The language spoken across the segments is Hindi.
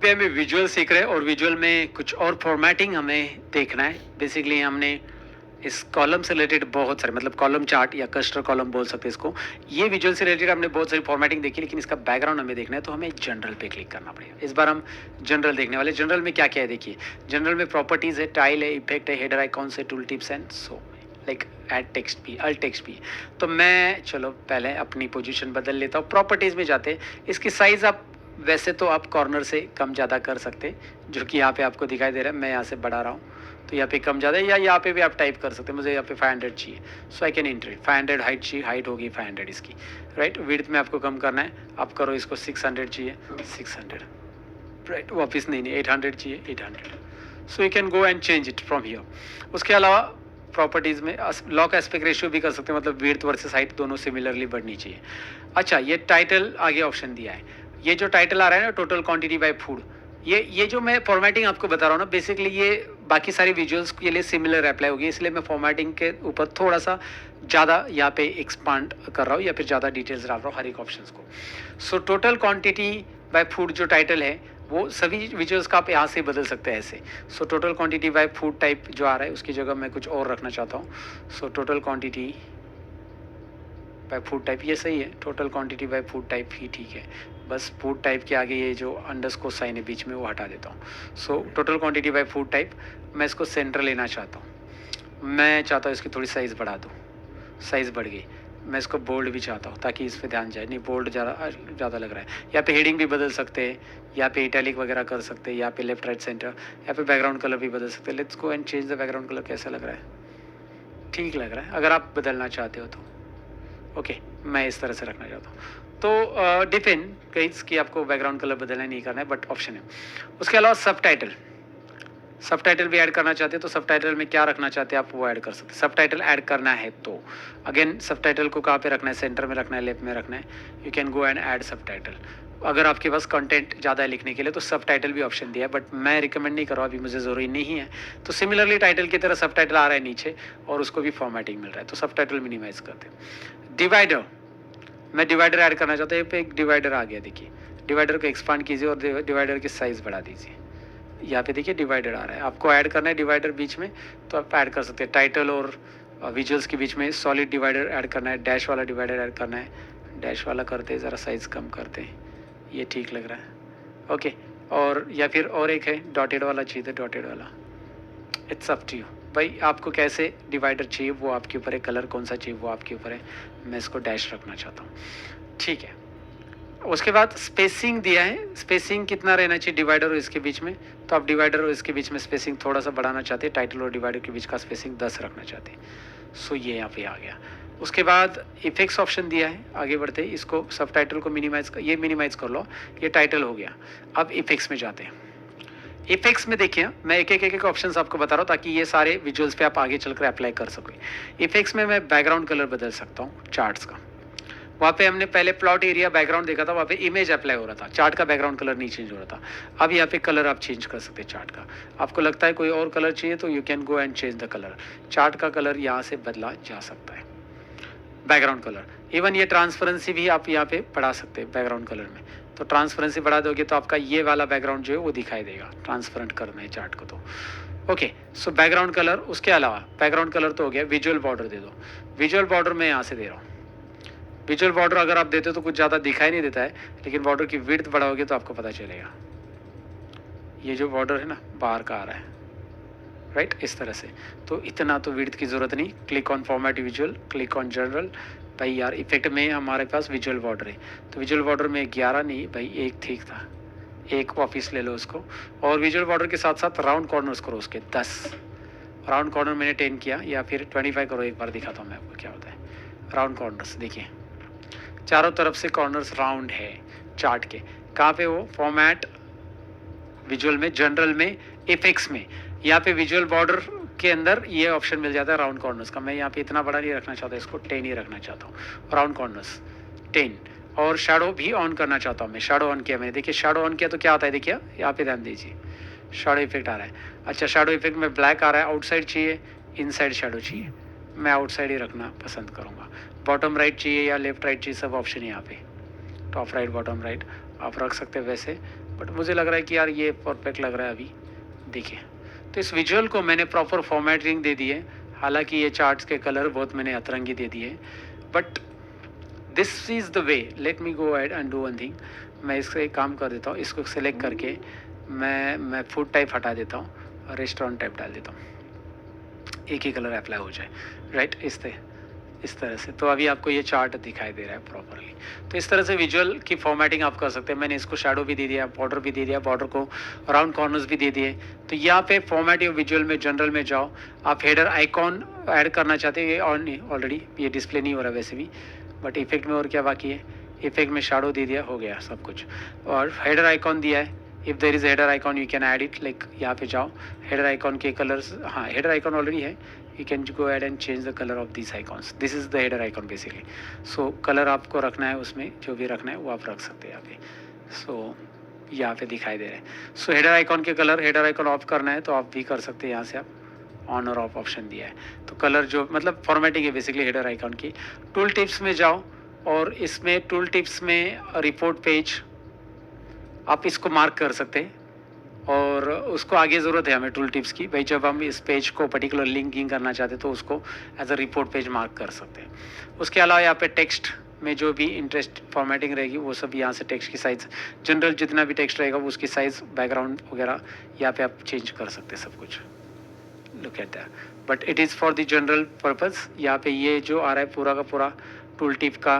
पे हमें विजुअल सीख रहे हैं और विजुअल में कुछ और फॉर्मेटिंग हमें देखना है। बेसिकली हमने इस कॉलम से रिलेटेड बहुत सारे, मतलब कॉलम चार्ट या कस्टर कॉलम बोल सकते हैं इसको, ये विजुअल से रिलेटेड हमने बहुत सारी फॉर्मेटिंग देखी, लेकिन इसका बैकग्राउंड हमें देखना है तो हमें जनरल पे क्लिक करना पड़ेगा। इस बार हम जनरल देखने वाले। जनरल में क्या क्या है देखिए, जनरल में प्रॉपर्टीज़ है, टाइल है, इफेक्ट है, हेडर आइकॉन्स है, tool tips and so like add text भी, अल्ट टेक्स्ट भी। तो मैं चलो पहले अपनी पोजीशन बदल लेता हूँ, प्रॉपर्टीज़ में जाते हैं। इसकी साइज़ आप वैसे तो आप कॉर्नर से कम ज़्यादा कर सकते हैं, जो कि यहाँ पे आपको दिखाई दे रहा है। मैं यहाँ से बढ़ा रहा हूँ तो यहाँ पे कम ज़्यादा, या यहाँ पे भी आप टाइप कर सकते हैं। मुझे यहाँ पे 500 चाहिए, so I can enter it. 500 height चाहिए, हाइट होगी 500 इसकी, राइट। विड्थ में आपको कम करना है, आप करो इसको 600 चाहिए, 600, राइट। वापस नहीं 800 चाहिए, 800। So you can go and change it from here. उसके अलावा प्रॉपर्टीज़ में लॉक एस्पेक्ट रेशियो भी कर सकते हैं, मतलब विड्थ वर्सेस हाइट दोनों सिमिलरली बढ़नी चाहिए। अच्छा, ये टाइटल आगे ऑप्शन दिया है। ये जो टाइटल आ रहा है ना, टोटल क्वांटिटी बाय फूड, ये जो मैं फॉर्मेटिंग आपको बता रहा हूँ ना, बेसिकली ये बाकी सारी विजुअल्स के लिए सिमिलर अप्लाई होगी, इसलिए मैं फॉर्मेटिंग के ऊपर थोड़ा सा ज़्यादा यहाँ पे एक्सपांड कर रहा हूँ या फिर ज़्यादा डिटेल्स डाल रहा हूँ हर एक ऑप्शंस को। So total quantity by food जो टाइटल है, वो सभी विजुअल्स का आप यहाँ से बदल सकते हैं ऐसे। So total quantity by food type जो आ रहा है, उसकी जगह मैं कुछ और रखना चाहता हूँ। So total quantity by food type, ये सही है, total quantity by food type ही ठीक है। बस फूड टाइप के आगे ये जो अंडरस्कोर साइन है बीच में, वो हटा देता हूँ। So total quantity by food type, मैं इसको सेंटर लेना चाहता हूँ। मैं चाहता हूँ इसकी थोड़ी साइज़ बढ़ा दूँ, साइज़ बढ़ गई। मैं इसको बोल्ड भी चाहता हूँ ताकि इस पे ध्यान जाए, नहीं बोल्ड ज़्यादा लग रहा है। यहाँ पे हेडिंग भी बदल सकते हैं, यहाँ पे इटैलिक वगैरह कर सकते हैं, यहाँ पे लेफ्ट राइट सेंटर, यहाँ पे बैकग्राउंड कलर भी बदल सकते हैं। Let's go and change the background colour. कैसा लग रहा है? ठीक लग रहा है, अगर आप बदलना चाहते हो तो। ओके, मैं इस तरह से रखना चाहता हूँ। तो डिपेंड कहीं कि आपको बैकग्राउंड कलर बदलना नहीं करना है, बट ऑप्शन है। उसके अलावा सब टाइटल भी ऐड करना चाहते हैं तो सब टाइटल में क्या रखना चाहते हैं आप, वो ऐड कर सकते हैं। सब टाइटल ऐड करना है तो अगेन सब टाइटल को कहाँ पे रखना है, सेंटर में रखना है, लेफ्ट में रखना है। You can go and add सब टाइटल। अगर आपके पास कंटेंट ज़्यादा है लिखने के लिए तो सब टाइटल भी ऑप्शन दिया है, बट मैं रिकमेंड नहीं कर रहा हूँ, अभी मुझे ज़रूरी नहीं है। तो सिमिलरली टाइटल की तरह सब टाइटल आ रहा है नीचे और उसको भी फॉर्मेटिंग मिल रहा है, तो सब टाइटल मिनिमाइज करते हैं। डिवाइडर, मैं डिवाइडर ऐड करना चाहता हूँ। यहाँ पे एक डिवाइडर आ गया, देखिए। डिवाइडर को एक्सपांड कीजिए और डिवाइडर की साइज़ बढ़ा दीजिए। यहाँ पे देखिए डिवाइडर आ रहा है, आपको ऐड करना है डिवाइडर बीच में तो आप ऐड कर सकते हैं। टाइटल और विजुअल्स के बीच में सॉलिड डिवाइडर ऐड करना है, डैश वाला डिवाइडर ऐड करना है। डैश वाला करते हैं, ज़रा साइज़ कम करते हैं, ये ठीक लग रहा है। ओके, और या फिर और एक है डॉटेड वाला चाहिए, डॉटेड वाला। इट्स अप टू यू भाई, आपको कैसे डिवाइडर चाहिए वो आपके ऊपर है, कलर कौन सा चाहिए वो आपके ऊपर है। मैं इसको डैश रखना चाहता हूँ, ठीक है। उसके बाद स्पेसिंग दिया है, स्पेसिंग कितना रहना चाहिए डिवाइडर और इसके बीच में, तो आप डिवाइडर और इसके बीच में स्पेसिंग थोड़ा सा बढ़ाना चाहते हैं। टाइटल और डिवाइडर के बीच का स्पेसिंग 10 रखना चाहते हैं। सो ये यहाँ पे आ गया। उसके बाद इफेक्ट्स ऑप्शन दिया है, आगे बढ़ते हैं। इसको सब टाइटल को मिनिमाइज कर, ये मिनिमाइज कर लो, ये टाइटल हो गया। अब इफेक्ट्स में जाते हैं। इफेक्ट्स में देखिए, मैं एक ऑप्शन आपको बता रहा हूँ ताकि ये सारे विजुअल्स पे आप आगे चलकर अप्लाई कर सको। इफेक्ट्स में मैं बैकग्राउंड कलर बदल सकता हूँ चार्ट्स का। वहाँ पे हमने पहले प्लॉट एरिया बैकग्राउंड देखा था, वहाँ पे इमेज अप्लाई हो रहा था, चार्ट का बैकग्राउंड कलर नहीं चेंज हो रहा था। अब यहाँ पे कलर आप चेंज कर सकते हैं चार्ट का। आपको लगता है कोई और कलर चाहिए तो you can go and change the colour. Chart का कलर यहाँ से बदला जा सकता है, बैकग्राउंड कलर। इवन ये ट्रांसपेरेंसी भी आप यहाँ पे बढ़ा सकते हैं बैकग्राउंड कलर में। तो ट्रांसपेरेंसी बढ़ा दोगे तो आपका ये वाला बैकग्राउंड जो है वो दिखाई देगा, ट्रांसपेरेंट करना है चार्ट को तो। Okay, so background colour. उसके अलावा बैकग्राउंड कलर तो हो गया, विजुअल बॉर्डर दे दो। विजुअल बॉर्डर मैं यहाँ से दे रहा हूँ। विजुअल बॉर्डर अगर आप देते हो तो कुछ ज़्यादा दिखाई नहीं देता है, लेकिन बॉर्डर की विड्थ बढ़ाओगे तो आपको पता चलेगा। ये जो बॉर्डर है ना, बाहर का आ रहा है, राइट, इस तरह से। तो इतना तो विड्थ की ज़रूरत नहीं। Click on format visual, click on general. भाई यार, इफेक्ट में हमारे पास विजुअल बॉर्डर है, तो विजुअल बॉर्डर में 11 नहीं भाई, एक ठीक था, एक वापिस ले लो उसको। और विजुअल बॉर्डर के साथ साथ राउंड कॉर्नर्स करो उसके 10। राउंड कॉर्नर मैंने 10 किया, या फिर 25 करो। एक बार दिखाता हूँ मैं आपको क्या होता है। राउंड कॉर्नर्स देखिए, चारों तरफ से कॉर्नर्स राउंड है चार्ट के। कहाँ पे? वो फॉर्मेट विजुअल में, जनरल में, इफेक्ट्स में। यहाँ पे विजुअल बॉर्डर के अंदर ये ऑप्शन मिल जाता है राउंड कॉर्नर्स का। मैं यहाँ पे इतना बड़ा नहीं रखना चाहता, इसको 10 ही रखना चाहता हूँ। Round corners 10। और शैडो भी ऑन करना चाहता हूँ मैं। शैडो ऑन किया मैंने, देखिए शैडो ऑन किया तो क्या आता है, देखिए यहाँ पे ध्यान दीजिए, शैडो इफेक्ट आ रहा है। अच्छा, शैडो इफेक्ट में ब्लैक आ रहा है। आउटसाइड चाहिए, इनसाइड शैडो चाहिए, मैं आउटसाइड ही रखना पसंद करूँगा। बॉटम राइट चाहिए या लेफ्ट राइट चाहिए, सब ऑप्शन है यहाँ पे। टॉप राइट, बॉटम राइट आप रख सकते हैं वैसे। बट मुझे लग रहा है कि यार ये परफेक्ट लग रहा है अभी। देखिए, तो इस विजुअल को मैंने प्रॉपर फॉर्मेटिंग दे दी है। हालांकि ये चार्ट्स के कलर बहुत मैंने अतरंगी दे दिए, but this is the way. Let me go ahead and do one thing. मैं इससे एक काम कर देता हूँ, इसको सेलेक्ट करके मैं फूड टाइप हटा देता हूँ और रेस्टोरेंट टाइप डाल देता हूँ, एक ही कलर अप्लाई हो जाए, राइट। इस तरह से तो अभी आपको ये चार्ट दिखाई दे रहा है प्रॉपरली। तो इस तरह से विजुअल की फॉर्मेटिंग आप कर सकते हैं। मैंने इसको शैडो भी दे दिया, बॉर्डर भी दे दिया, बॉर्डर को राउंड कॉर्नर्स भी दे दिए। तो यहाँ पे फॉर्मेटिव विजुअल में जनरल में जाओ, आप हेडर आइकॉन ऐड करना चाहते हैं, ये ऑन नहीं, ऑलरेडी ये डिस्प्ले नहीं हो रहा वैसे भी, बट इफेक्ट में और क्या बाकी है, इफेक्ट में शैडो दे दिया, हो गया सब कुछ। और हेडर आइकॉन दिया है, if there is header icon you can add it, like यहाँ पे जाओ, हेडर आइकॉन के कलर्स, हाँ हेडर आइकॉन ऑलरेडी है, you can go ahead and change the color of these icons. This is the header icon basically. So color आपको रखना है, उसमें जो भी रखना है वो आप रख सकते हैं यहाँ पे। So यहाँ पे दिखाई दे रहे हैं। So header icon के कलर, हेडर आइकॉन ऑफ करना है तो आप भी कर सकते हैं, यहाँ से आप ऑन और ऑफ ऑप्शन दिया है। तो कलर जो मतलब फॉर्मेटिंग है बेसिकली हेडर आइकॉन की। टूल टिप्स में जाओ और इसमें टूल टिप्स में रिपोर्ट पेज आप इसको मार्क कर सकते हैं, और उसको आगे ज़रूरत है हमें टूल टिप्स की। भाई जब हम इस पेज को पर्टिकुलर लिंकिंग करना चाहते हैं तो उसको as a report page mark कर सकते हैं। उसके अलावा यहाँ पे टेक्स्ट में जो भी इंटरेस्ट फॉर्मेटिंग रहेगी वो सब यहाँ से टेक्स्ट की साइज़, जनरल जितना भी टेक्स्ट रहेगा वो उसकी साइज़, बैकग्राउंड वगैरह यहाँ पे आप चेंज कर सकते हैं सब कुछ। Look at that, but it is for the general purpose. यहाँ पे ये जो आ रहा है पूरा का पूरा टूल टिप का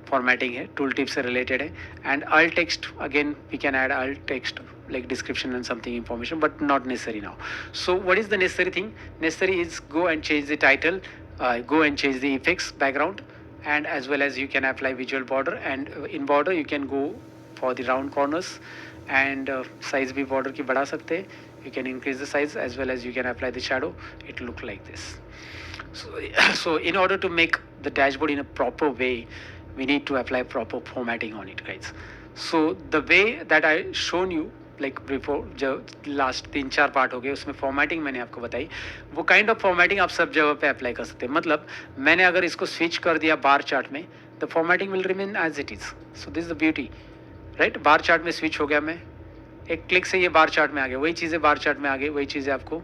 फॉर्मेटिंग है, टूल टिप से रिलेटेड है। And alt text, again we can add alt text like description and something information, but not necessary now. So what is the necessary thing? Necessary is go and change the title, go and change the effects, background, and as well as you can apply visual border, and in border you can go for the round corners, and size भी border की बढ़ा सकते हैं, you can increase the size as well as you can apply the shadow, it look like this. So in order to make the dashboard in a proper way, we need to apply proper formatting on it, guys. So the way that I shown you, like before, जो लास्ट 3-4 पार्ट हो गए उसमें फॉर्मेटिंग मैंने आपको बताई, वो काइंड ऑफ फॉर्मेटिंग आप सब जगह पे अप्लाई कर सकते हैं। मतलब मैंने अगर इसको स्विच कर दिया बार चार्ट में, the formatting will remain as it is. So this the beauty, right. Bar chart में स्विच हो गया, मैं एक क्लिक से ये बार चार्ट में आ गया, वही चीज़ें बार चार्ट में आ गई, वही चीज़ें आपको।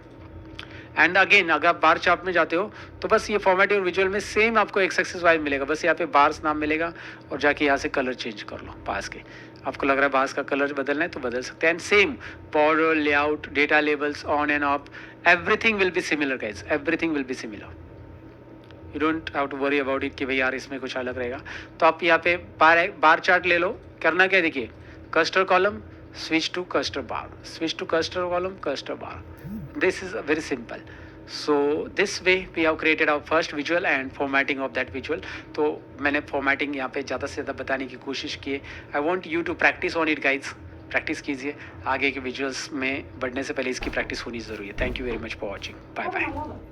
एंड अगेन अगर आप बार चार्ट में जाते हो तो बस ये फॉर्मेटिव और विजुअल में सेम आपको एक सक्सेस वाइज मिलेगा, बस यहाँ पे बार्स नाम मिलेगा और जाके यहाँ से कलर चेंज कर लो बार्स के। आपको लग रहा है बार्स का कलर बदलना है तो बदल सकते हैं। And same border, layout, data labels, on and off, everything will be similar guys, everything will be similar. You don't have to worry about it कि भाई यार इसमें कुछ अलग रहेगा। तो आप यहाँ पे बार चार्ट ले लो, करना क्या है देखिए, castor column, switch to cluster bar, switch to cluster column, cluster bar. This is very simple. So this way we have created our first visual and formatting of that visual. तो मैंने formatting यहाँ पे ज़्यादा से ज़्यादा बताने की कोशिश की है। I want you to practice on it guys. Practice कीजिए, आगे के विजुअल्स में बढ़ने से पहले इसकी प्रैक्टिस होनी ज़रूरी है। Thank you very much for watching, bye bye.